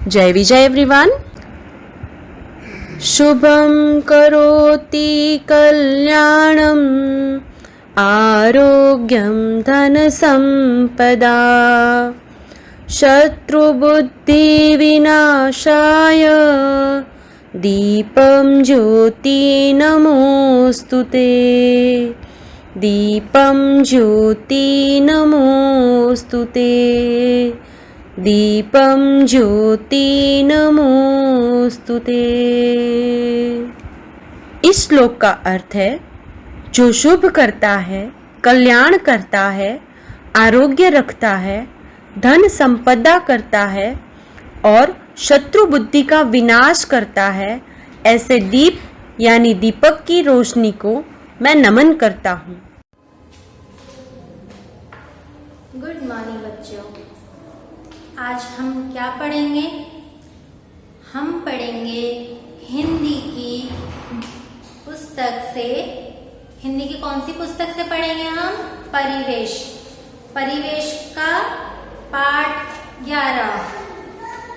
जय विजय एवरीवन। शुभं करोति कल्याणं आरोग्यं धनसम्पदा शत्रुबुद्धिविनाशाय दीपं ज्योति नमोस्तुते। दीपं ज्योति नमोस्तुते। दीपं ज्योति नमोस्तुते। इस श्लोक का अर्थ है, जो शुभ करता है, कल्याण करता है, आरोग्य रखता है, धन संपदा करता है और शत्रु बुद्धि का विनाश करता है, ऐसे दीप यानी दीपक की रोशनी को मैं नमन करता हूँ। गुड मॉर्निंग बच्चों। आज हम क्या पढ़ेंगे? हम पढ़ेंगे हिंदी की पुस्तक से। हिंदी की कौन सी पुस्तक से पढ़ेंगे हम? परिवेश। परिवेश का पाठ 11,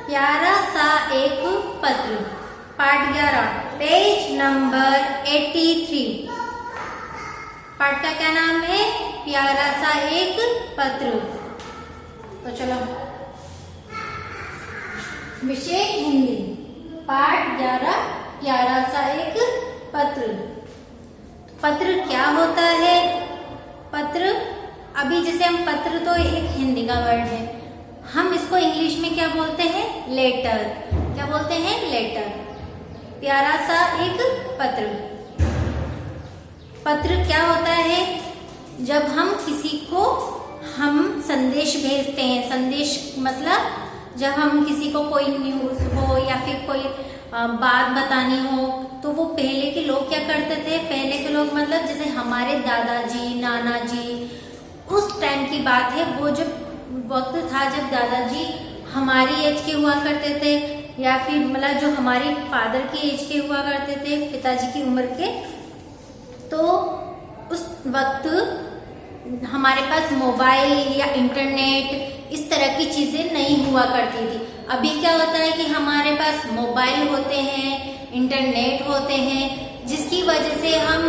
प्यारा सा एक पत्र। पाठ 11, पेज नंबर 83। पाठ का क्या नाम है? प्यारा सा एक पत्र। तो चलो, विषय हिंदी, पाठ 11, प्यारा सा एक पत्र। पत्र क्या होता है? पत्र, अभी जैसे हम पत्र तो एक हिंदी का वर्ड है, हम इसको इंग्लिश में क्या बोलते हैं? लेटर। क्या बोलते हैं? लेटर। प्यारा सा एक पत्र। पत्र क्या होता है? जब हम किसी को संदेश भेजते हैं। संदेश मतलब जब हम किसी को कोई न्यूज़ हो या फिर कोई बात बतानी हो, तो वो पहले के लोग क्या करते थे? पहले के लोग मतलब जैसे हमारे दादाजी, नाना जी, उस टाइम की बात है। वो जब वक्त था जब दादाजी हमारी एज के हुआ करते थे, या फिर मतलब जो हमारी फादर की एज के हुआ करते थे, पिताजी की उम्र के, तो उस वक्त हमारे पास मोबाइल या इंटरनेट इस तरह की चीजें नहीं हुआ करती थी। अभी क्या होता है कि हमारे पास मोबाइल होते हैं, इंटरनेट होते हैं, जिसकी वजह से हम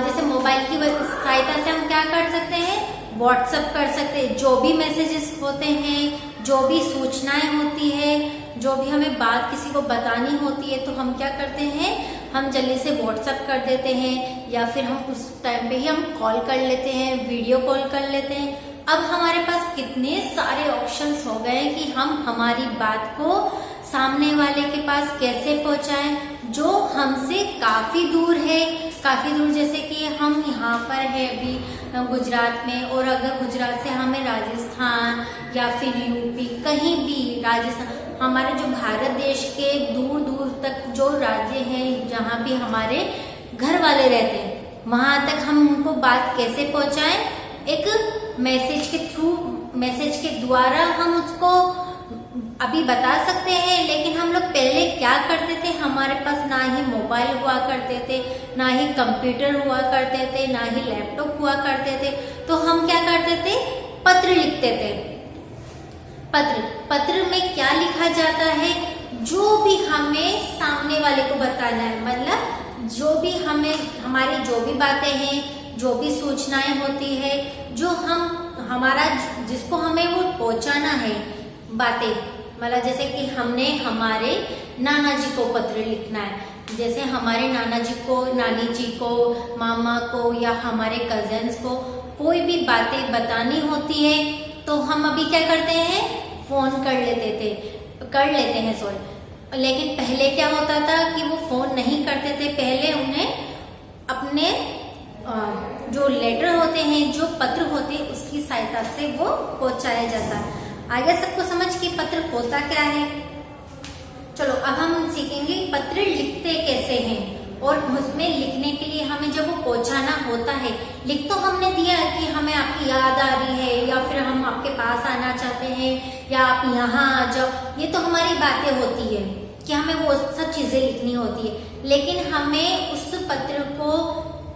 जैसे मोबाइल की सहायता से हम क्या कर सकते हैं? व्हाट्सएप कर सकते हैं। जो भी मैसेजेस होते हैं, जो भी सूचनाएं होती है, जो भी हमें बात किसी को बतानी होती है, तो हम क्या करते हैं? हम जल्दी से व्हाट्सएप कर देते हैं, या फिर हम उस टाइम पे ही हम कॉल कर लेते हैं, वीडियो कॉल कर लेते हैं। अब हमारे पास कितने सारे ऑप्शंस हो गए कि हम हमारी बात को सामने वाले के पास कैसे पहुंचाएं, जो हमसे काफी दूर है। काफी दूर जैसे कि हम यहाँ पर है अभी गुजरात में, और अगर गुजरात से हमें राजस्थान या फिर यूपी, कहीं भी राजस्थान, हमारे जो भारत देश के दूर दूर तक जो राज्य हैं जहाँ भी हमारे घर वाले रहते हैं, वहां तक हम उनको बात कैसे पहुंचाएं? एक मैसेज के थ्रू, मैसेज के द्वारा हम उसको अभी बता सकते हैं। लेकिन हम लोग पहले क्या करते थे? हमारे पास ना ही मोबाइल हुआ करते थे, ना ही कंप्यूटर हुआ करते थे, ना ही लैपटॉप हुआ करते थे। तो हम क्या करते थे? पत्र लिखते थे। पत्र में क्या लिखा जाता है? जो भी हमें सामने वाले को बताना है, मतलब जो भी हमें, हमारी जो भी बातें हैं, जो भी सूचनाएं होती है, जो हमारा जिसको हमें वो पहुंचाना है बातें, मतलब जैसे कि हमने हमारे नाना जी को पत्र लिखना है, जैसे हमारे नाना जी को, नानी जी को, मामा को या हमारे कजिन्स को कोई भी बातें बतानी होती है, तो हम अभी क्या करते हैं? फोन कर लेते हैं सॉरी। लेकिन पहले क्या होता था कि वो फोन नहीं करते थे। पहले उन्हें अपने जो लेटर होते हैं, जो पत्र होते हैं, उसकी सहायता से वो पहुंचाया जाता है। आगे सबको समझ कि पत्र होता क्या है? चलो अब हम सीखेंगे पत्र लिखते कैसे हैं, और उसमें लिखने के लिए हमें जब वो पहुंचाना होता है, लिख तो हमने दिया कि हमें आपकी याद आ रही है, या फिर हम आपके पास आना चाहते हैं, या आप यहाँ आ जाओ, ये तो हमारी बातें होती है कि हमें वो सब चीजें लिखनी होती है। लेकिन हमें उस पत्र को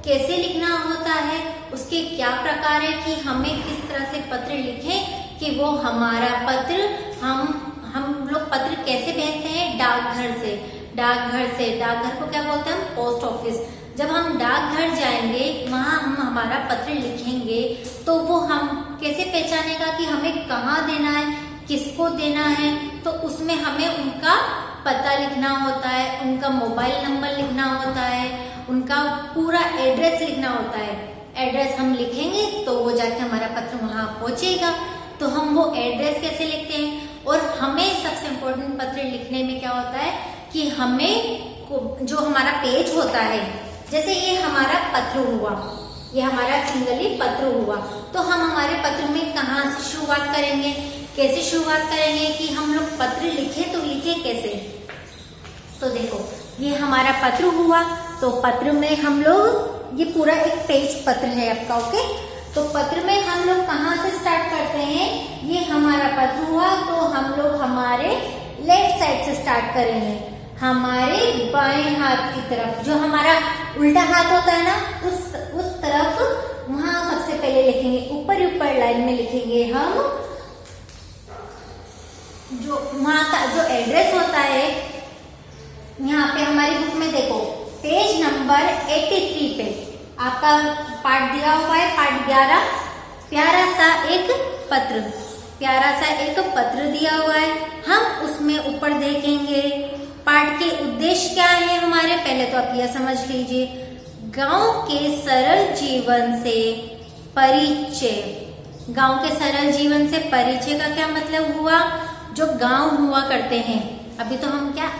कैसे लिखना होता है, उसके क्या प्रकार है कि हमें किस तरह से पत्र लिखें कि वो हमारा पत्र हम लोग पत्र कैसे भेजते हैं? डाकघर से। डाकघर को क्या बोलते हैं? Post office. जब हम डाकघर जाएंगे, वहां हम हमारा पत्र लिखेंगे, तो वो हम कैसे पहचानेगा कि हमें कहाँ देना है, किसको देना है? तो उसमें हमें उनका पता लिखना होता है, उनका मोबाइल नंबर लिखना होता है, उनका पूरा एड्रेस लिखना होता है। एड्रेस हम लिखेंगे तो वो जाके हमारा पत्र वहां पहुंचेगा। तो हम वो एड्रेस कैसे लिखते हैं? और हमें सबसे इम्पोर्टेंट पत्र लिखने में क्या होता है कि हमें जो हमारा पेज होता है, जैसे ये हमारा पत्र हुआ, ये हमारा सिंगली पत्र हुआ, तो हम हमारे पत्र में कहाँ से शुरुआत करेंगे, कैसे शुरुआत करेंगे कि हम लोग पत्र लिखे तो लिखे कैसे? तो देखो, ये हमारा पत्र हुआ, तो पत्र में हम लोग, ये पूरा एक पेज पत्र है आपका, ओके। तो पत्र में हम लोग कहाँ से स्टार्ट करते हैं? ये हमारा पत्र हुआ, तो हम लोग हमारे लेफ्ट साइड से स्टार्ट करेंगे, हमारे बाएं हाथ की तरफ। जो हमारा उल्टा हाथ होता है ना, उस तरफ वहां सबसे पहले लिखेंगे, ऊपर लाइन में लिखेंगे हम जो वहां का जो एड्रेस होता है। यहाँ पे हमारी बुक में देखो, पेज नंबर 83 पे आपका पार्ट दिया हुआ है, पार्ट 11, प्यारा सा एक पत्र दिया हुआ है। हम उसमें ऊपर देखेंगे पाठ के उद्देश्य क्या है हमारे। पहले तो आप यह समझ लीजिए, गांव के सरल जीवन से परिचय। गांव के सरल जीवन से परिचय का क्या मतलब हुआ? जो गांव हुआ करते हैं, अभी तो हम क्या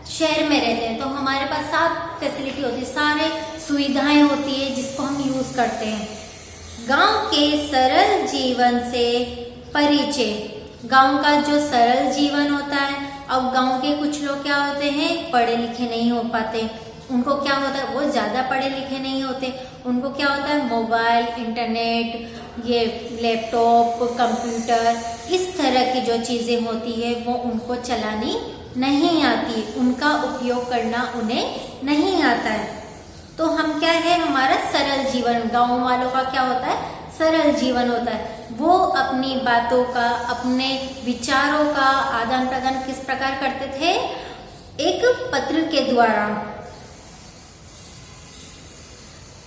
शहर में रहते हैं, तो हमारे पास सब फैसिलिटी होती है, सारे सुविधाएं होती है जिसको हम यूज करते हैं। गांव के सरल जीवन से परिचय, गांव का जो सरल जीवन होता है। अब गांव के कुछ लोग क्या होते हैं, पढ़े लिखे नहीं हो पाते, उनको क्या होता है, वो ज्यादा पढ़े लिखे नहीं होते, उनको क्या होता है, मोबाइल, इंटरनेट, ये लैपटॉप, कंप्यूटर, इस तरह की जो चीजें होती है वो उनको चलानी नहीं आती, उनका उपयोग करना उन्हें नहीं आता है। तो हम क्या है, हमारा सरल जीवन, गांव वालों का क्या होता है, सरल जीवन होता है। वो अपनी बातों का, अपने विचारों का आदान प्रदान किस प्रकार करते थे, एक पत्र के द्वारा।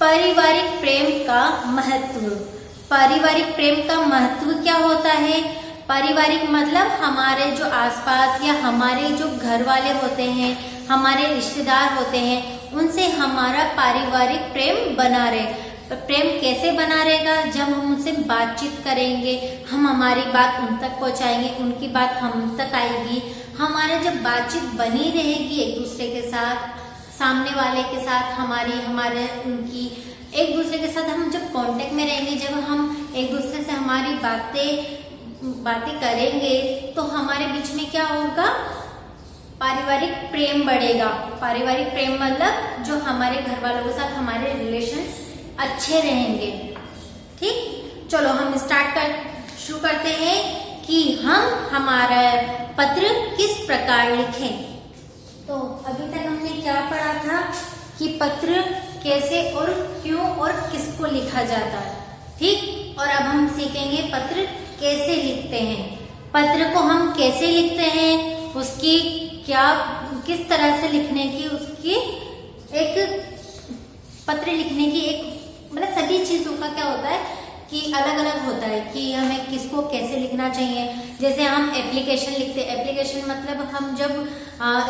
पारिवारिक प्रेम का महत्व। पारिवारिक प्रेम का महत्व क्या होता है? पारिवारिक मतलब हमारे जो आसपास या हमारे जो घर वाले होते हैं, हमारे रिश्तेदार होते हैं, उनसे हमारा पारिवारिक प्रेम बना रहे। प्रेम कैसे बना रहेगा? जब हम उनसे बातचीत करेंगे, हम हमारी बात उन तक पहुंचाएंगे, उनकी बात हम तक आएगी। हमारे जब बातचीत बनी रहेगी एक दूसरे के साथ, सामने वाले के साथ हमारे उनकी एक दूसरे के साथ हम जब कांटेक्ट में रहेंगे, जब हम एक दूसरे से हमारी बातें करेंगे, तो हमारे बीच में क्या होगा, पारिवारिक प्रेम बढ़ेगा। पारिवारिक प्रेम मतलब जो हमारे घर वालों के साथ हमारे रिलेशंस अच्छे रहेंगे। ठीक, चलो हम शुरू करते हैं कि हम हमारा पत्र किस प्रकार लिखें। तो अभी तक हमने क्या पढ़ा था कि पत्र कैसे और क्यों और किसको लिखा जाता है। ठीक, और अब हम सीखेंगे पत्र कैसे लिखते हैं। पत्र को हम कैसे लिखते हैं, उसकी किस तरह से लिखने की, उसकी एक पत्र लिखने की एक मतलब सभी चीजों का क्या होता है कि अलग अलग होता है कि हमें किसको कैसे लिखना चाहिए। जैसे हम एप्लीकेशन लिखते हैं, एप्लीकेशन मतलब हम जब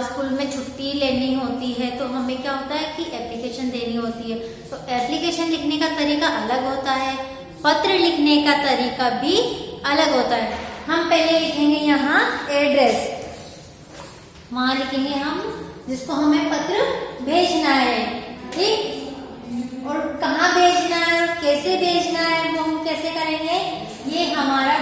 स्कूल में छुट्टी लेनी होती है तो हमें क्या होता है कि एप्लीकेशन देनी होती है, तो एप्लीकेशन लिखने का तरीका अलग होता है, पत्र लिखने का तरीका भी अलग होता है। हम पहले लिखेंगे यहाँ एड्रेस, वहां लिखेंगे हम जिसको हमें पत्र भेजना है। ठीक, और कहाँ भेजना है और कैसे भेजना है वो हम कैसे करेंगे। ये हमारा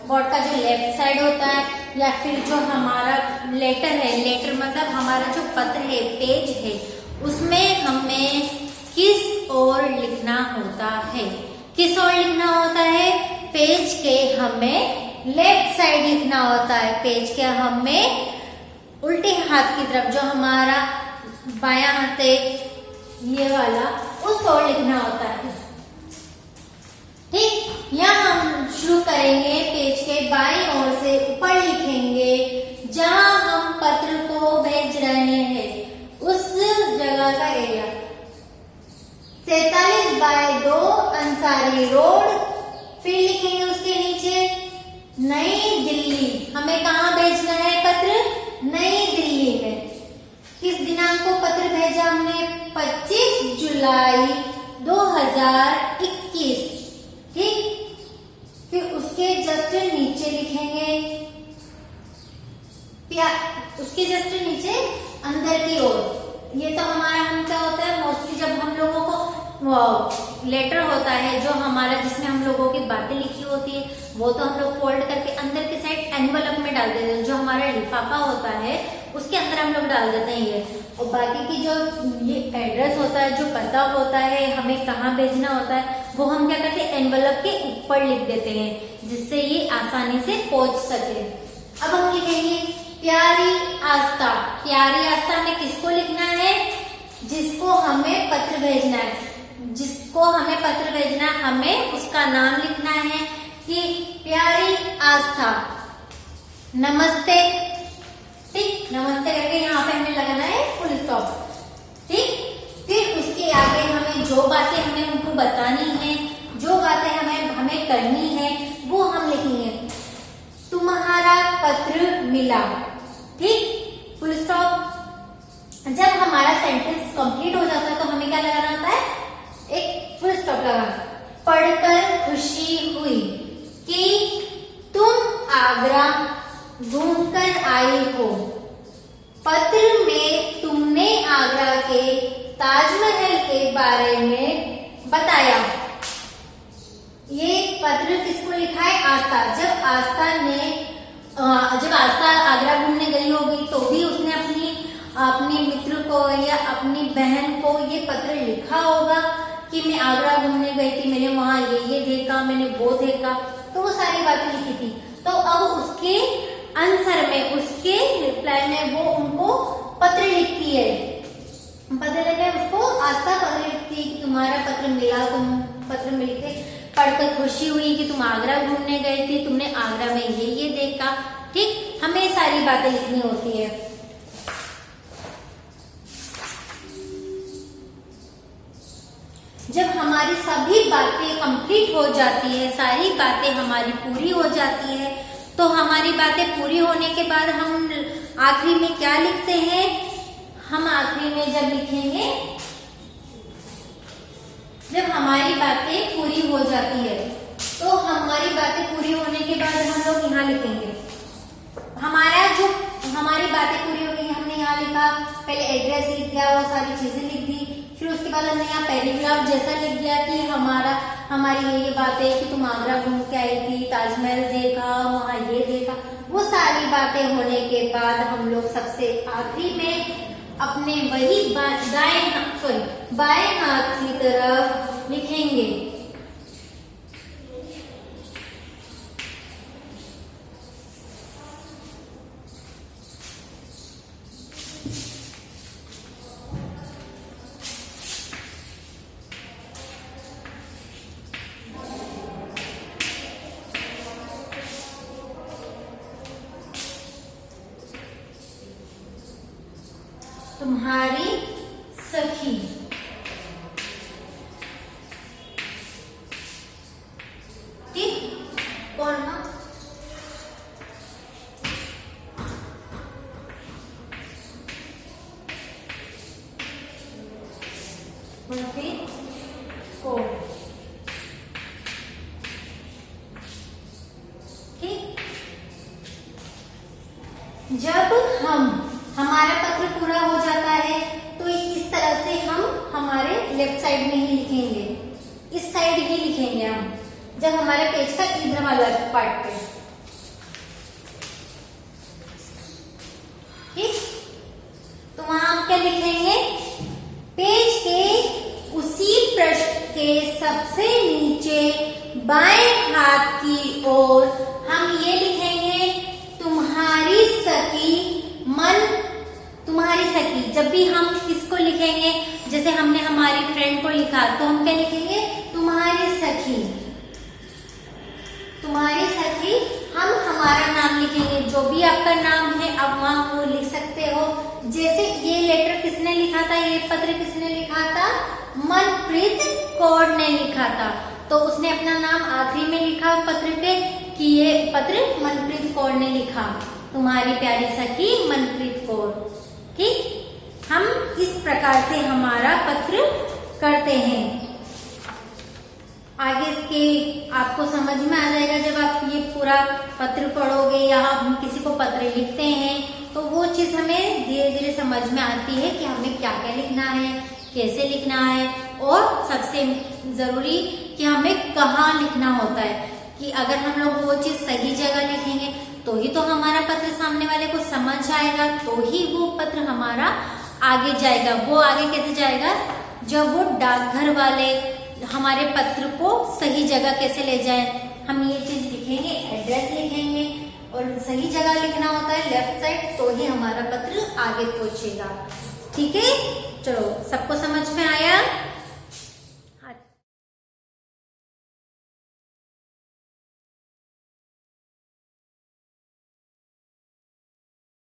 बोर्ड का जो लेफ्ट साइड होता है, या फिर जो हमारा लेटर है, लेटर मतलब हमारा जो पत्र है, पेज है, उसमें हमें किस ओर लिखना होता है। किस ओर लिखना होता है? पेज के हमें लेफ्ट साइड लिखना होता है, पेज के हमें उल्टे हाथ की तरफ, जो हमारा बायां हाथ है ये वाला, उस ओर लिखना होता है। ठीक, यहाँ हम शुरू करेंगे पेज के बाईं ओर से ऊपर लिखेंगे बाय 2 अंसारी रोड। फिर लिखेंगे उसके नीचे नई दिल्ली। हमें कहाँ भेजना है पत्र? नई दिल्ली में। किस दिनांक को पत्र भेजा हमने? 25 जुलाई 2021। ठीक, फिर उसके जस्ट नीचे लिखेंगे उसके जस्ट नीचे अंदर की ओर। ये तो हमारा हम क्या होता है मोस्टली जब हम लोगों को लेटर होता है जो हमारा जिसमें हम लोगों की बातें लिखी होती है वो तो हम लोग फोल्ड करके अंदर की साइड एनवलप में डाल देते हैं। जो हमारा लिफाफा होता है उसके अंदर हम लोग डाल देते हैं ये। और बाकी की जो ये एड्रेस होता है, जो पता होता है, हमें कहाँ भेजना होता है, वो हम क्या करते हैं एनवलप के ऊपर लिख देते हैं जिससे ये आसानी से पहुंच सके। अब हम लिखेंगे प्यारी आस्था। प्यारी आस्था हमें किसको लिखना है? जिसको हमें पत्र भेजना है। जिसको हमें पत्र भेजना है हमें उसका नाम लिखना है कि प्यारी आस्था नमस्ते। ठीक, नमस्ते करके यहाँ पे हमें लगाना है फुल स्टॉप। ठीक, फिर उसके आगे हमें जो बातें हमें उनको बतानी है, जो बातें हमें करनी है वो हम लिखेंगे तुम्हारा पत्र मिला। ठीक, फुल स्टॉप। जब हमारा सेंटेंस कंप्लीट हो जाता है तो हमें क्या लगाना होता है? एक फुल स्टॉप लगाना। पढ़कर खुशी हुई कि तुम आगरा घूमकर आई हो। पत्र में तुमने आगरा के ताजमहल के बारे में बताया। ये पत्र किसको लिखा है? आस्था। जब आस्था आगरा घूमने गई होगी तो भी उसने अपने मित्र को या अपनी बहन को ये पत्र लिखा होगा कि मैं आगरा घूमने गई थी, मैंने वहां ये देखा, मैंने वो देखा, तो वो सारी बातें लिखी थी। तो अब उसके आंसर में, उसके रिप्लाई में वो उनको पत्र लिखती है। पत्र लिखकर उसको आस्था पत्र लिखती है कि तुम्हारा पत्र मिला, तुम पत्र मिलके पढ़कर खुशी हुई कि तुम आगरा घूमने गए थे, तुमने आगरा में ये देखा। ठीक, हमें सारी बातें लिखनी होती है। जब हमारी सभी बातें कंप्लीट हो जाती है, सारी बातें हमारी पूरी हो जाती है, तो हमारी बातें पूरी होने के बाद हम आखिरी में क्या लिखते हैं? हम आखिरी में जब लिखेंगे, जब हमारी बातें पूरी हो जाती है तो हमारी बातें पूरी होने के बाद हम लोग यहाँ लिखेंगे हमारी बातें पूरी हो गई। हमने यहाँ लिखा, पहले एड्रेस लिख दिया, वो सारी चीजें लिख दी। फिर उसके बाद हमने यहाँ पैराग्राफ जैसा लिख दिया कि हमारी ये बातें कि तुम आगरा घूम के आई थी, ताजमहल देखा, वहाँ ये देखा। वो सारी बातें होने के बाद हम लोग सबसे आखिरी में अपने वही बाएं हाथ की तरफ लिखेंगे तुम्हारी सखी। ठीक, कौन ना? ठीक, जब हमारा पत्र पूरा हो जाता है तो इस तरह से हम हमारे लेफ्ट साइड में ही लिखेंगे, इस साइड ही लिखेंगे हम, जब हमारे पेज का इधर वाला पार्ट पे। ठीक, तो वहां हम क्या लिखेंगे? पेज के उसी पृष्ठ के सबसे नीचे बाएं हाथ की ओर हम ये लिखेंगे तुम्हारी सखी मन। तुम्हारी सखी, जब भी हम किसको लिखेंगे, जैसे हमने हमारी फ्रेंड को लिखा तो हम क्या लिखेंगे? तुम्हारी सखी। तुम्हारी सखी, हम हमारा नाम लिखेंगे, जो भी आपका नाम है आप वहां वो लिख सकते हो। जैसे ये लेटर किसने लिखा था, ये पत्र किसने लिखा था? मनप्रीत कौर ने लिखा था। तो उसने अपना नाम आखिरी में लिखा पत्र के कि ये पत्र मनप्रीत कौर ने लिखा, तुम्हारी प्यारी सखी मनप्रीत कौर। ठीक, हम इस प्रकार से हमारा पत्र करते हैं। आगे इसके आपको समझ में आ जाएगा जब आप ये पूरा पत्र पढ़ोगे या हम किसी को पत्र लिखते हैं तो वो चीज हमें धीरे धीरे समझ में आती है कि हमें क्या क्या लिखना है, कैसे लिखना है, और सबसे जरूरी कि हमें कहाँ लिखना होता है। कि अगर हम लोग वो चीज सही जगह लिखेंगे तो ही तो हमारा पत्र सामने वाले को समझ आएगा, तो ही वो पत्र हमारा आगे जाएगा। वो आगे कैसे जाएगा? जब वो डाकघर वाले हमारे पत्र को सही जगह कैसे ले जाए, हम ये चीज लिखेंगे, एड्रेस लिखेंगे और सही जगह लिखना होता है लेफ्ट साइड, तो ही हमारा पत्र आगे पहुंचेगा। ठीक है, चलो सबको समझ में आया।